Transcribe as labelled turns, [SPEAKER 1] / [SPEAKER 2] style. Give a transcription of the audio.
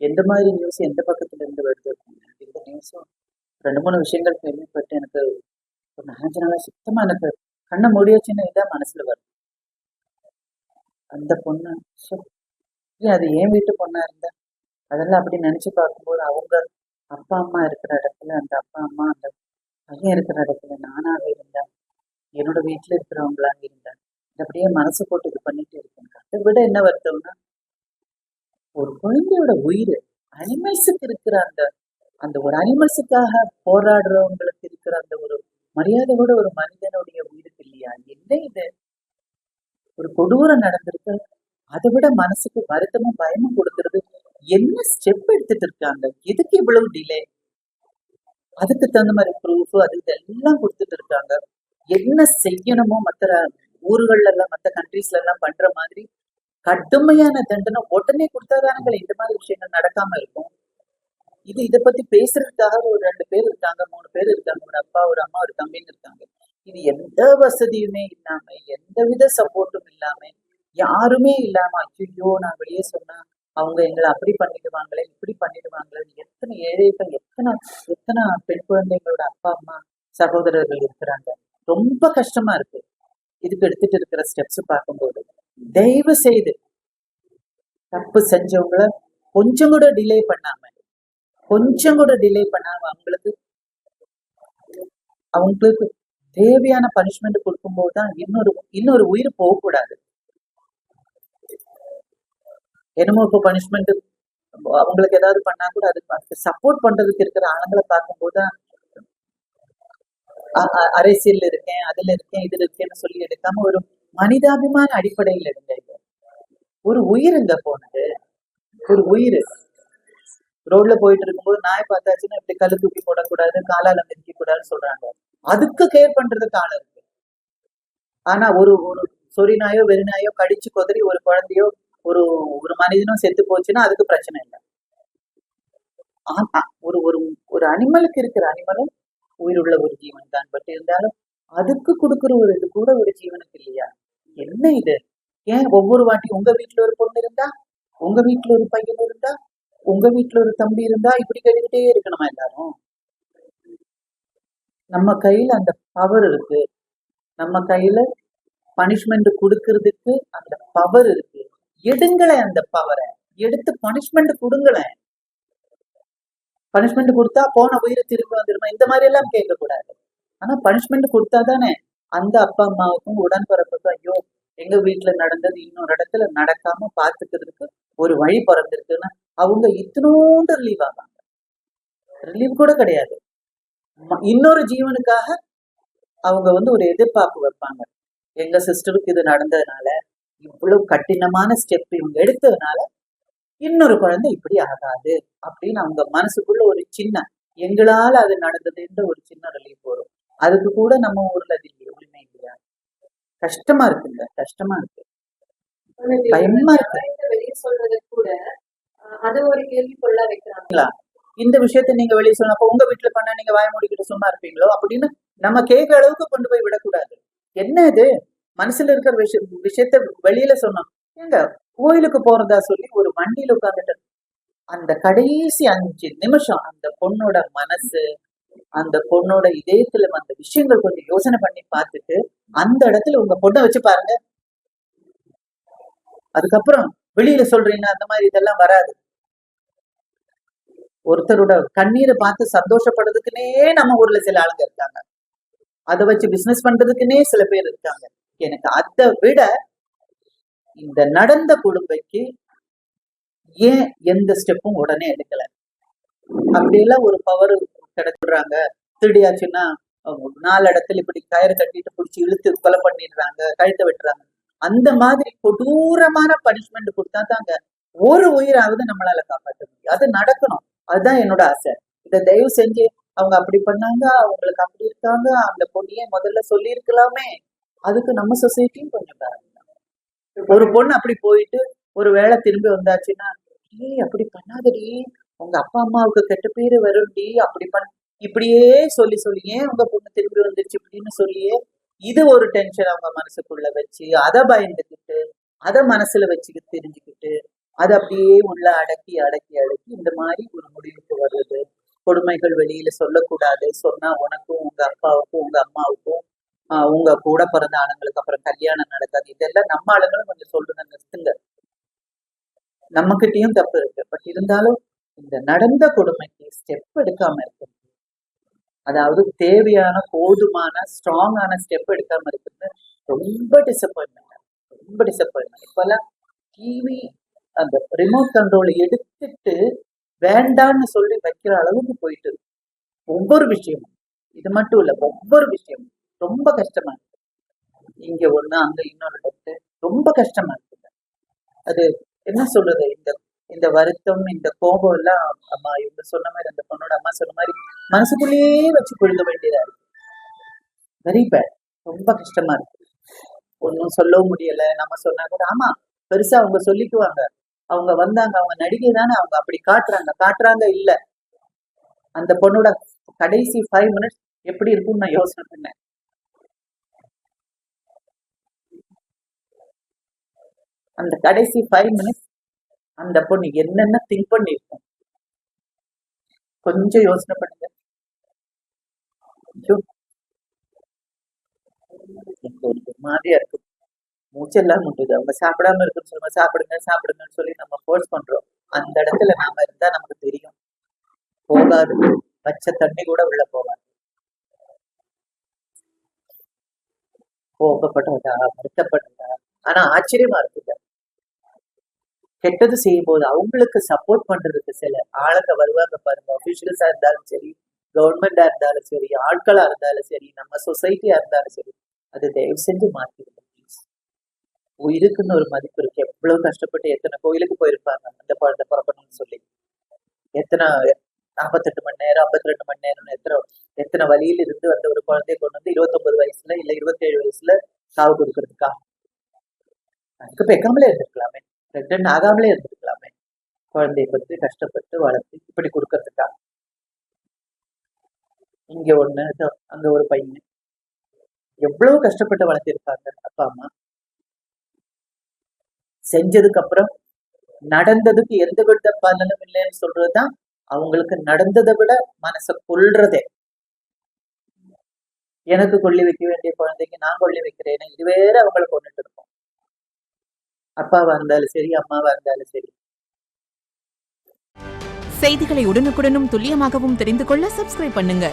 [SPEAKER 1] எந்த மாதிரி நியூஸ் எந்த பக்கத்துல இருந்து வருது அப்படின்னு இந்த நியூஸும் 2-3 விஷயங்கள் கேள்விப்பட்டு எனக்கு ஒரு 4 நாளா சுத்தமா எனக்கு கண்ணை மூடியாச்சுன்னா இதான் மனசுல வரும். அந்த பொண்ணு அது என் வீட்டு பொண்ணா இருந்தா அதெல்லாம் அப்படி நினைச்சு பார்க்கும்போது அவங்க அப்பா அம்மா இருக்கிற இடத்துல அந்த அப்பா அம்மா அந்த பையன் இருக்கிற இடத்துல நானாக இருந்தேன், என்னோட வீட்டுல இருக்கிறவங்களாக இருந்தேன், அப்படியே மனசு போட்டு இது பண்ணிட்டு இருக்கேன். அதை விட என்ன வருத்தம்னா ஒரு குழந்தையோட உயிர் அனிமல்ஸுக்கு இருக்கிற அந்த அந்த ஒரு அனிமல்ஸுக்காக போராடுறவங்களுக்கு இருக்கிற அந்த ஒரு மரியாதை கூட ஒரு மனிதனுடைய உயிருக்கு இல்லையா? என்ன இது ஒரு கொடூரம் நடந்திருக்கு. அதை விட மனசுக்கு வருத்தமும் பயமும் கொடுக்கறது. என்ன ஸ்டெப் எடுத்துட்டு இருக்காங்க? எதுக்கு இவ்வளவு டிலே? அதுக்கு தகுந்த மாதிரி ப்ரூஃப் அது இதெல்லாம் கொடுத்துட்டு இருக்காங்க. என்ன செய்யணுமோ மற்ற ஊர்கள்ல எல்லாம் மற்ற கண்ட்ரீஸ்ல எல்லாம் பண்ற மாதிரி கடுமையான தண்டனை உடனே கொடுத்தாதானங்கள் இந்த மாதிரி விஷயங்கள் நடக்காம இருக்கும். இதை பத்தி பேசுறதுக்காக ஒரு 2 பேர் இருக்காங்க, 3 பேர் இருக்காங்க, ஒரு அப்பா ஒரு அம்மா ஒரு தம்பின்னு இருக்காங்க. இது எந்த வசதியுமே இல்லாம எந்தவித சப்போர்ட்டும் இல்லாம யாருமே இல்லாம ஐயோ நான் வெளியே சொன்னா அவங்க எங்களை அப்படி பண்ணிடுவாங்களே இப்படி பண்ணிடுவாங்களே, எத்தனை ஏழைகள் எத்தனை எத்தனை பெண் குழந்தைங்களோட அப்பா அம்மா சகோதரர்கள் இருக்கிறாங்க. ரொம்ப கஷ்டமா இருக்கு இதுக்கு எடுத்துட்டு இருக்கிற ஸ்டெப்ஸ் பார்க்கும்போது. தயவு செய்து தப்பு செஞ்சவங்கள கொஞ்சம் கூட டிலே பண்ணாம அவங்களுக்கு தேவையான பனிஷ்மெண்ட் கொடுக்கும்போது தான் இன்னொரு உயிர் போகக்கூடாது. என்னமோ இப்போ பனிஷ்மெண்ட் அவங்களுக்கு ஏதாவது பண்ணா கூட அதுக்கு சப்போர்ட் பண்றதுக்கு இருக்கிற ஆளுங்களை பார்க்கும்போதுதான் அரசியல் இருக்கேன் அதுல இருக்கேன் இதுல இருக்கேன்னு சொல்லி எடுக்காம ஒரு மனிதாபிமான அடிப்படையில் எடுங்க. ஒரு உயிருங்க போனது, ஒரு உயிர் ரோட்ல போயிட்டு இருக்கும்போது நாய் பார்த்தாச்சுன்னா இப்படி கல்லு தூக்கி போடக்கூடாது காலால மிதிக்க கூடாதுன்னு சொல்றாங்க. அதுக்கு கேர் பண்றதுக்கு ஆள் இருக்கு. ஆனா ஒரு ஒரு சொறி நாயோ வெறி நாயோ கடிச்சு கொதறி ஒரு குழந்தையோ ஒரு ஒரு மனிதனும் செத்து போச்சுன்னா அதுக்கு பிரச்சனை இல்லை. ஆனா ஒரு ஒரு ஒரு அனிமலுக்கு இருக்கிற அனிமலும் உயிருள்ள ஒரு ஜீவன் தான். பட் இருந்தாலும் அதுக்கு கொடுக்குற ஒரு இது கூட ஒரு ஜீவனுக்கு இல்லையா? என்ன இது? ஏன் ஒவ்வொரு வாட்டி உங்க வீட்டுல ஒரு பொண்ணு இருந்தா, உங்க வீட்டுல ஒரு பையன் இருந்தா, உங்க வீட்டுல ஒரு தம்பி இருந்தா இப்படி கேட்டுக்கிட்டே இருக்கணுமா எல்லாரும்? நம்ம கையில அந்த பவர் இருக்கு, நம்ம கையில பனிஷ்மெண்ட் கொடுக்கறதுக்கு அந்த பவர் இருக்கு. எடுங்களேன், அந்த பவரை எடுத்து பனிஷ்மெண்ட் கொடுங்களேன். பனிஷ்மெண்ட் கொடுத்தா போன உயிரை திரும்ப வந்துருமா இந்த மாதிரி எல்லாம் கேட்க கூடாது. ஆனா பனிஷ்மெண்ட் கொடுத்தாதானே அந்த அப்பா அம்மாவுக்கும் உடன்பிறப்புக்கும் ஐயோ எங்க வீட்டுல நடந்தது இன்னொரு இடத்துல நடக்காம பாத்துக்கிறதுக்கு ஒரு வழி பிறந்திருக்குன்னா அவங்க இத்தனோண்டு ரிலீவ் ஆவாங்க. ரிலீவ் கூட கிடையாது, இன்னொரு ஜீவனுக்காக அவங்க ஒரு எதிர்பார்ப்பு வைப்பாங்க. எங்க சிஸ்டருக்கு இது நடந்ததுனால இவ்வளவு கடினமான ஸ்டெப் இவங்க எடுத்ததுனால இன்னொரு குழந்தை இப்படி ஆகாது அப்படின்னு அவங்க மனசுக்குள்ள ஒரு சின்ன எங்களால அது நடந்ததுன்ற ஒரு சின்ன ரிலீஃப் வரும். அதுக்கு கூட நம்ம ஊர்ல உரிமை இல்லையா? கஷ்டமா இருக்குங்க, கஷ்டமா இருக்கு, பயமா இருக்கு. வெளியே சொல்றது கூட அது ஒரு கேள்விக்குள்ள வைக்கிறாங்களா? இந்த விஷயத்த நீங்க வெளியே சொன்னப்ப உங்க வீட்டுல பண்ண நீங்க வாய மூடிக்கிட்டு சும்மா இருப்பீங்களோ அப்படின்னு நம்ம கேட்கிற அளவுக்கு கொண்டு போய் விடக்கூடாது. என்ன இது மனசுல இருக்கிற விஷயத்த வெளியில சொன்னோம். எங்க கோயிலுக்கு போறதா சொல்லி ஒரு வண்டியில உட்கார்ந்துட்டு அந்த கடைசி 5 நிமிஷம் அந்த பொண்ணோட மனசு அந்த பொண்ணோட இதயத்துல வந்த விஷயங்கள் கொஞ்சம் யோசனை பண்ணி பார்த்துட்டு அந்த இடத்துல உங்க பொண்ணை வச்சு பாருங்க. அதுக்கப்புறம் வெளியில சொல்றீங்க அந்த மாதிரி இதெல்லாம் வராது. ஒருத்தரோட கண்ணீரை பார்த்து சந்தோஷப்படுறதுக்குன்னே நம்ம ஊர்ல சில ஆளுங்க இருக்காங்க, அதை வச்சு பிசினஸ் பண்றதுக்குன்னே சில பேர் இருக்காங்க. எனக்கு அதை விட இந்த நடந்த குடும்பைக்கு ஏன் எந்த ஸ்டெப்பும் உடனே எடுக்கல? அப்படியெல்லாம் ஒரு பவர் கிடைக்கிறாங்க. திருடியாச்சுன்னா 4 இடத்துல இப்படி கயிறு கட்டிட்டு பிடிச்சி இழுத்து கொலை பண்ணிடுறாங்க, கழுத்தை வெட்டுறாங்க. அந்த மாதிரி கொடூரமான பனிஷ்மெண்ட் கொடுத்தா தாங்க ஒரு உயிராவது நம்மளால காப்பாற்ற முடியும். அது நடக்கணும், அதுதான் என்னோட ஆசை. இதை தயவு செஞ்சு அவங்க அப்படி பண்ணாங்க அவங்களுக்கு அப்படி இருக்காங்க அந்த பொண்ணையே முதல்ல சொல்லி இருக்கலாமே. அதுக்கு நம்ம சொசைட்டியும் கொஞ்சம் பாருங்க. ஒரு பொண்ணு அப்படி போயிட்டு ஒரு வேளை திரும்பி வந்தாச்சுன்னா அப்படி பண்ணாதடி உங்க அப்பா அம்மாவுக்கு கெட்ட பேரு வரும்டி அப்படி இப்படியே சொல்லி ஏன் உங்க பொண்ணு திரும்பி வந்துருச்சு இப்படின்னு சொல்லியே இது ஒரு டென்ஷன் அவங்க மனசுக்குள்ள வச்சு அதை பயந்துக்கிட்டு அதை மனசுல வச்சுக்கிட்டு தெரிஞ்சுக்கிட்டு அது அப்படியே உள்ள அடக்கி அடக்கி அடக்கி இந்த மாதிரி ஒரு முடிவுக்கு வருது. கொடுமைகள் வெளியில சொல்லக்கூடாது, சொன்னா உனக்கும் உங்க அப்பாவுக்கும் உங்க அம்மாவுக்கும் உங்க கூட பிறந்த ஆளுங்களுக்கு அப்புறம் கல்யாணம் நடக்காது. இதெல்லாம் நம்ம ஆளுங்களும் கொஞ்சம் சொல்றதை நிறுத்துங்க. நம்மகிட்டயும் தப்பு இருக்கு. பட் இருந்தாலும் இந்த நடந்த கொடுமைக்கு ஸ்டெப் எடுக்காம இருக்கு, அதாவது தேவையான போதுமான ஸ்ட்ராங்கான ஸ்டெப் எடுக்காம இருக்குது ரொம்ப டிசப்பாயின்மெண்ட், ரொம்ப டிசப்பாயின்மெண்ட். இப்பெல்லாம் டிவி அந்த ரிமோட் கண்ட்ரோல் எடுத்துட்டு வேண்டான்னு சொல்லி வைக்கிற அளவுக்கு போயிட்டு இருக்கு ஒவ்வொரு விஷயமும். இது மட்டும் இல்ல, ஒவ்வொரு விஷயமும் ரொம்ப கஷ்டமா இருக்கு. இங்க ஒண்ணு அங்க இன்னொரு இடத்து ரொம்ப கஷ்டமா இருக்கு. அது என்ன சொல்றது, இந்த இந்த வருத்தம் இந்த கோபம் எல்லாம் அம்மா இவங்க சொன்ன மாதிரி, அந்த பொண்ணோட அம்மா சொன்ன மாதிரி மனசுக்குள்ளேயே வச்சு கொழுக வேண்டியதா இருக்கு. வெரி பேட், ரொம்ப கஷ்டமா இருக்கு. ஒன்னும் சொல்லவும் முடியல. நம்ம சொன்னா கூட ஆமா பெருசா அவங்க சொல்லிக்குவாங்க, அவங்க வந்தாங்க, அவங்க நடிகை தானே, அவங்க அப்படி காட்டுறாங்க இல்ல. அந்த பொண்ணோட கடைசி 5 minutes எப்படி இருக்கும்னு நான் யோசனை பண்ணேன். அந்த கடைசி 5 minutes அந்த பொண்ணு என்னென்ன திங்க் பண்ணிருக்கும் கொஞ்சம் யோசனை பண்ணுங்க. ஒரு மாதிரியா இருக்கு, மூச்செல்லாம் முட்டுது. அவங்க சாப்பிடாம இருக்குன்னு சொல்லுவோம், சாப்பிடுங்க சாப்பிடுங்கன்னு சொல்லி நம்ம ஃபோர்ஸ் பண்றோம். அந்த இடத்துல நாம இருந்தா நமக்கு தெரியும், போகாது, பச்சை தண்ணி கூட உள்ள போகாது. கோபப்படுறதா வருத்தப்படுறதா, ஆனா ஆச்சரியமா இருக்குல்ல, கெட்டது செய்யும் போது அவங்களுக்கு சப்போர்ட் பண்றதுக்கு சில ஆளுங்க வருவாங்க பாருங்க. அபிஷியல்ஸா இருந்தாலும் சரி, கவர்மெண்டா இருந்தாலும் சரி, ஆட்களா இருந்தாலும் சரி, நம்ம சொசைட்டியா இருந்தாலும் சரி, அது தயவு செஞ்சு மாத்திடுங்க ப்ளீஸ். உயிருக்குன்னு ஒரு மதிப்பு இருக்கு. எவ்வளவு கஷ்டப்பட்டு எத்தனை கோயிலுக்கு போயிருப்பாங்க அந்த குழந்தை பிறக்கணும்னு சொல்லி, எத்தனை 48 மணி நேரம் 52 மணி நேரம் எத்தனை வழியில இருந்து வந்த ஒரு குழந்தைய கொண்டு வந்து 29 வயசுல இல்ல 27 வயசுல சாவு கொடுக்கறதுக்கா? அதுக்கு பெக்காமலே இருந்திருக்கலாமே, பிரெக்னன்ட் ஆகாமலே இருந்திருக்கலாமே, குழந்தைய பத்தி கஷ்டப்பட்டு வளர்த்து இப்படி கொடுக்கறதுக்கா? இங்க ஒண்ணு அங்க ஒரு பையன், எவ்வளவு கஷ்டப்பட்டு வளர்த்திருப்பாங்க அப்பா அம்மா. செஞ்சதுக்கு அப்புறம் நடந்ததுக்கு எந்த விட பலனும் இல்லைன்னு சொல்றதுதான் அவங்களுக்கு நடந்ததை விட மனசை கொள்றதே. எனக்கு கொல்லி வைக்க வேண்டிய குழந்தைக்கு நான் கொல்லி வைக்கிறேன்னு இது வேற அவங்களுக்கு கொண்டுட்டு இருக்கும். அப்பாவா இருந்தாலும் சரி, அம்மாவா இருந்தாலும் சரி.
[SPEAKER 2] செய்திகளை உடனுக்குடனும் துல்லியமாகவும் தெரிந்து கொள்ள சப்ஸ்கிரைப் பண்ணுங்க.